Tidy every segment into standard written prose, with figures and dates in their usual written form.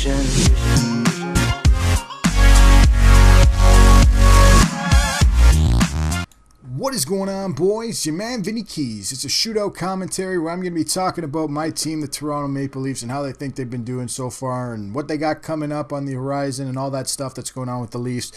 What is going on, boys? Your man Vinny Keys. It's a shootout commentary where I'm going to be talking about my team, the Toronto Maple Leafs, and how they think they've been doing so far and what they got coming up on the horizon and all that stuff that's going on with the Leafs.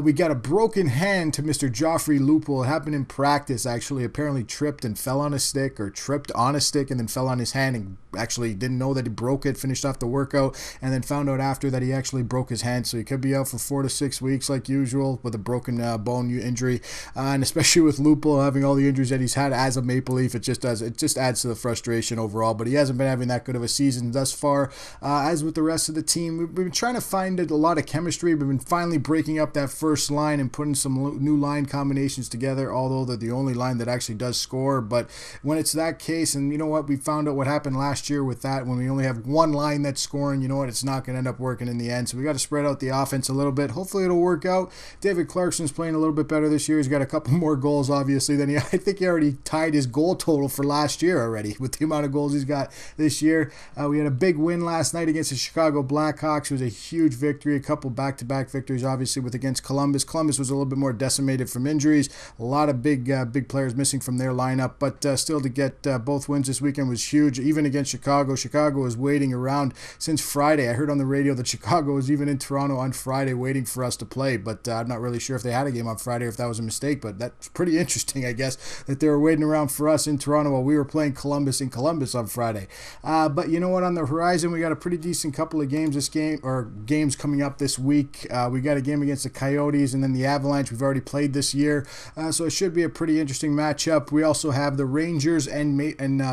We got a broken hand to Mr. Joffrey Lupul. It happened in practice, actually. Apparently tripped and fell on a stick, or tripped on a stick and then fell on his hand and actually didn't know that he broke it, finished off the workout, and then found out after that he actually broke his hand. So he could be out for 4 to 6 weeks like usual with a broken bone injury. And especially with Lupul having all the injuries that he's had as a Maple Leaf, it just adds to the frustration overall. But he hasn't been having that good of a season thus far. As with the rest of the team, we've been trying to find a lot of chemistry. We've been finally breaking up that first line and putting some new line combinations together, although they're the only line that actually does score. But when it's that case, and you know what, we found out what happened last year with that, when we only have one line that's scoring, you know what, it's not going to end up working in the end. So we got to spread out the offense a little bit. Hopefully it'll work out. David Clarkson's playing a little bit better this year. He's got a couple more goals, obviously, than I think he already tied his goal total for last year already with the amount of goals he's got this year. We had a big win last night against the Chicago Blackhawks. It was a huge victory, a couple back-to-back victories, obviously, with against Columbus. Columbus was a little bit more decimated from injuries. A lot of big players missing from their lineup, but still to get both wins this weekend was huge. Even against Chicago, Chicago was waiting around since Friday. I heard on the radio that Chicago was even in Toronto on Friday waiting for us to play, but I'm not really sure if they had a game on Friday or if that was a mistake, but that's pretty interesting, I guess, that they were waiting around for us in Toronto while we were playing Columbus in Columbus on Friday. But you know what, on the horizon, we got a pretty decent couple of games games coming up this week. We got a game against the Coyotes and then the Avalanche. We've already played this year, so it should be a pretty interesting matchup. We also have the Rangers and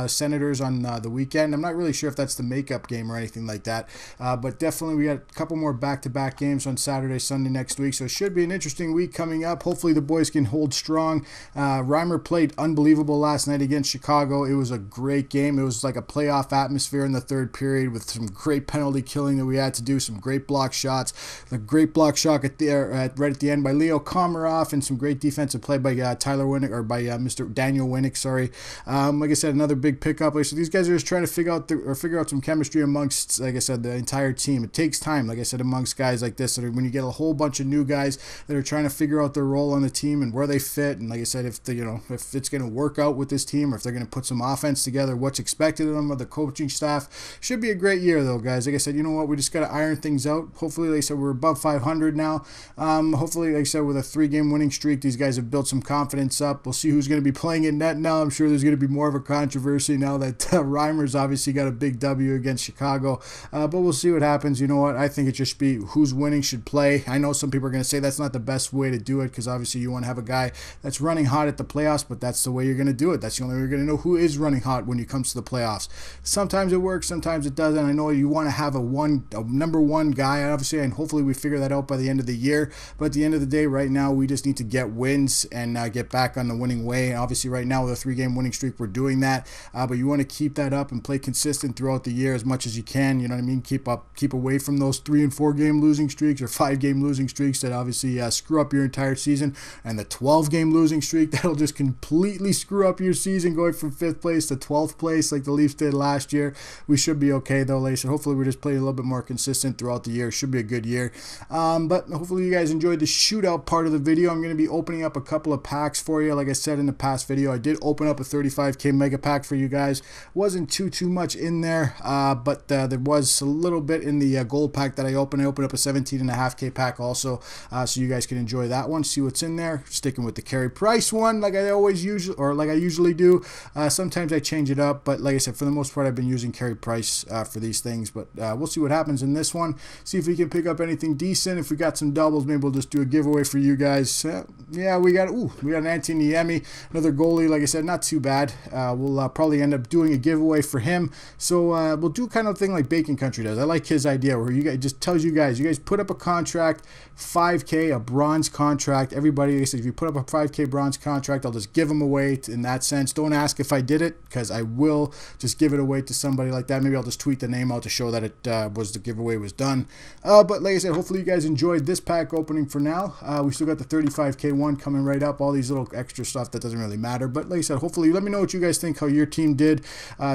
Senators on the weekend. I'm not really sure if that's the makeup game or anything like that, but definitely we got a couple more back-to-back games on Saturday, Sunday next week, so it should be an interesting week coming up. Hopefully the boys can hold strong. Reimer played unbelievable last night against Chicago. It was a great game. It was like a playoff atmosphere in the third period with some great penalty killing that we had to do, some great block shots, the great block shot right at the end by Leo Komarov, and some great defensive play by Tyler Winnick, or by Mr. Daniel Winnick, sorry. Like I said, another big pickup. So these guys are just trying to figure out some chemistry amongst, like I said, the entire team. It takes time, like I said, amongst guys like this. When you get a whole bunch of new guys that are trying to figure out their role on the team and where they fit, and like I said, if it's going to work out with this team, or if they're going to put some offense together, what's expected of them, of the coaching staff. Should be a great year, though, guys. Like I said, you know what, we just got to iron things out. Hopefully, like I said, we're above 500 now. Hopefully, like I said, with a 3-game winning streak, these guys have built some confidence up. We'll see who's going to be playing in net now. I'm sure there's going to be more of a controversy now that Reimer's obviously got a big W against Chicago, but we'll see what happens. You know what, I think it just be who's winning should play. I know some people are going to say that's not the best way to do it, because obviously you want to have a guy that's running hot at the playoffs, but that's the way you're going to do it. That's the only way you're going to know who is running hot when it comes to the playoffs. Sometimes it works, sometimes it doesn't. I know you want to have a number one guy, obviously, and hopefully we figure that out by the end of the year, but at the end of the day, right now, we just need to get wins and get back on the winning way. And obviously right now with a 3-game winning streak, we're doing that, but you want to keep that up and play consistent throughout the year as much as you can. You know what I mean? Keep away from those 3 and 4 game losing streaks or 5-game losing streaks that obviously screw up your entire season, and the 12-game losing streak that'll just completely screw up your season, going from 5th place to 12th place like the Leafs did last year. We should be okay though, like I said. Hopefully we're just playing a little bit more consistent throughout the year. Should be a good year. But hopefully you guys enjoyed the shootout part of the video. I'm going to be opening up a couple of packs for you. Like I said in the past video, I did open up a 35K mega pack for you guys. Wasn't too much in there, but there was a little bit in the gold pack that I opened. I opened up a 17.5K pack also, so you guys can enjoy that one, see what's in there. Sticking with the Carey Price one like I usually do. Sometimes I change it up, but like I said, for the most part I've been using Carey Price for these things. But we'll see what happens in this one, see if we can pick up anything decent. If we got some doubles, maybe we'll just do a giveaway for you guys. Yeah, we got an Anthony Niemi, another goalie. Like I said, not too bad. We'll probably end up doing a giveaway for him. So we'll do kind of thing like Bacon Country does. I like his idea where you guys just tells you guys put up a contract, 5K, a bronze contract. Everybody, like I said, if you put up a 5K 35K bronze contract. I'll just give them away in that sense. Don't ask if I did it, because I will just give it away to somebody like that. Maybe I'll just tweet the name out to show that it was the giveaway was done. But like I said, hopefully you guys enjoyed this pack opening for now. We still got the 35K one coming right up. All these little extra stuff that doesn't really matter. But like I said, hopefully let me know what you guys think, how your team did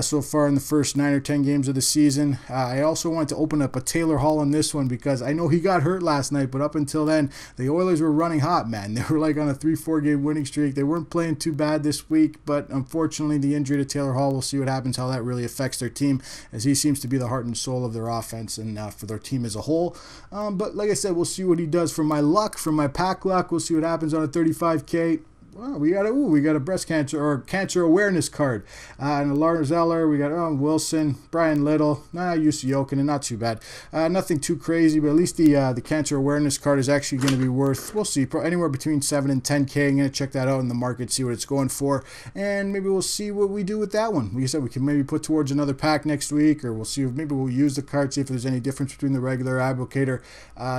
so far in the first 9 or 10 games of the season. I also wanted to open up a Taylor Hall on this one, because I know he got hurt last night, but up until then, the Oilers were running hot, man. They were like on a 3-4 game winning streak. They weren't playing too bad this week, but unfortunately the injury to Taylor Hall, we'll see what happens, how that really affects their team, as he seems to be the heart and soul of their offense and for their team as a whole. But like I said, we'll see what he does. For my luck, for my pack luck, we'll see what happens on a 35K. Well, we got a breast cancer or cancer awareness card. And a Lars Eller, we got Wilson, Brian Little, Jussi Jokinen, not too bad. Nothing too crazy, but at least the cancer awareness card is actually going to be worth, we'll see, anywhere between 7 and 10K. I'm going to check that out in the market, see what it's going for, and maybe we'll see what we do with that one. Like I said, we can maybe put towards another pack next week, or we'll see if maybe we'll use the card, see if there's any difference between the regular Advocator.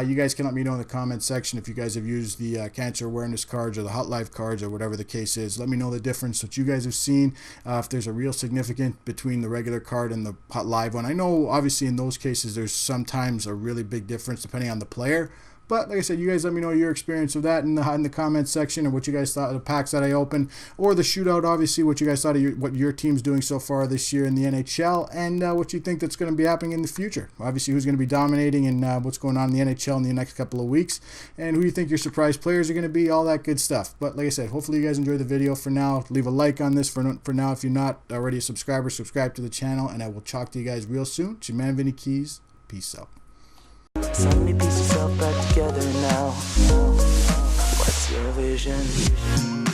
You guys can let me know in the comment section if you guys have used the cancer awareness cards or the Hot Life cards, or whatever the case is. Let me know the difference that you guys have seen, if there's a real significance between the regular card and the Hot Live one. I know obviously in those cases there's sometimes a really big difference depending on the player, but like I said, you guys let me know your experience of that in the comment section, and what you guys thought of the packs that I opened, or the shootout, obviously, what you guys thought of what your team's doing so far this year in the NHL, and what you think that's going to be happening in the future. Obviously, who's going to be dominating, and what's going on in the NHL in the next couple of weeks, and who you think your surprise players are going to be, all that good stuff. But like I said, hopefully you guys enjoyed the video. For now, leave a like on this for now. If you're not already a subscriber, subscribe to the channel, and I will talk to you guys real soon. It's your man, Vinny Keys. Peace out. So many pieces all back together now. What's your vision?